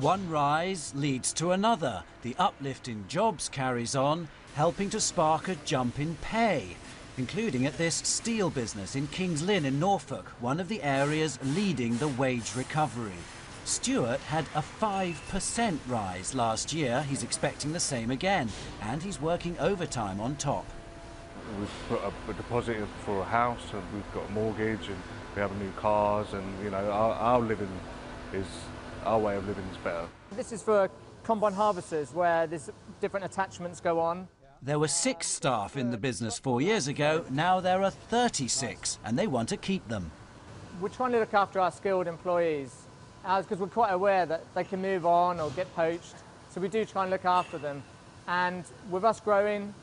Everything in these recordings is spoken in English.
One rise leads to another. The uplift in jobs carries on, helping to spark a jump in pay, including at this steel business in Kings Lynn in Norfolk, one of the areas leading the wage recovery. Stuart had a 5% rise last year. He's expecting the same again, and he's working overtime on top. We've put a deposit in for a house, and we've got a mortgage, and we have new cars, and you know, our way of living is better. This is for combine harvesters, where there's different attachments go on. There were 6 staff in the business 4 years ago. Now there are 36, and they want to keep them. We're trying to look after our skilled employees, because we're quite aware that they can move on or get poached. So we do try and look after them. And with us growing,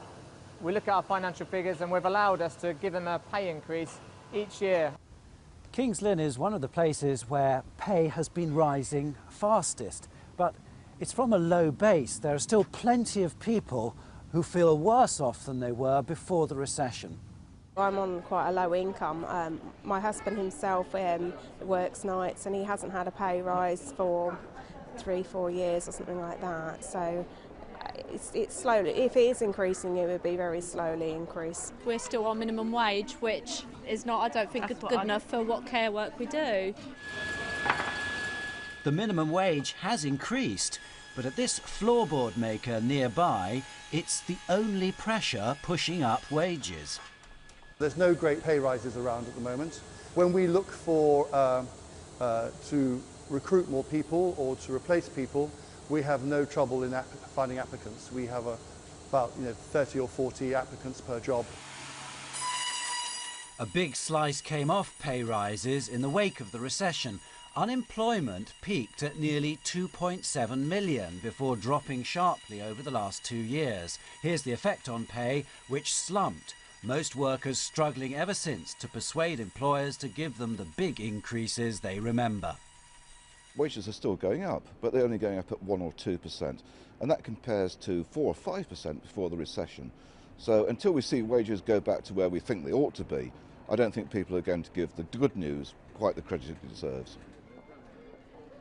we look at our financial figures, and we've allowed us to give them a pay increase each year. Kings Lynn is one of the places where pay has been rising fastest, but it's from a low base. There are still plenty of people who feel worse off than they were before the recession. I'm on quite a low income. My husband himself works nights, and he hasn't had a pay rise for 3-4 years or something like that. So it's slowly, if it is increasing, it would be very slowly increased. We're still on minimum wage, which is not, I don't think, good enough for what care work we do. The minimum wage has increased, but at this floorboard maker nearby, it's the only pressure pushing up wages. There's no great pay rises around at the moment. When we look for to recruit more people or to replace people, we have no trouble in finding applicants. We have about 30 or 40 applicants per job. A big slice came off pay rises in the wake of the recession. Unemployment peaked at nearly 2.7 million before dropping sharply over the last 2 years. Here's the effect on pay, which slumped. Most workers struggling ever since to persuade employers to give them the big increases they remember. Wages are still going up, but they're only going up at 1 or 2%, and that compares to 4 or 5% before the recession. So until we see wages go back to where we think they ought to be, I don't think people are going to give the good news quite the credit it deserves.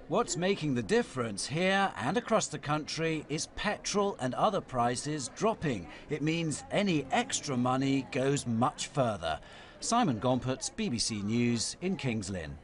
What's making the difference here and across the country is petrol and other prices dropping. It means any extra money goes much further. Simon Gompertz, BBC News in Kings Lynn.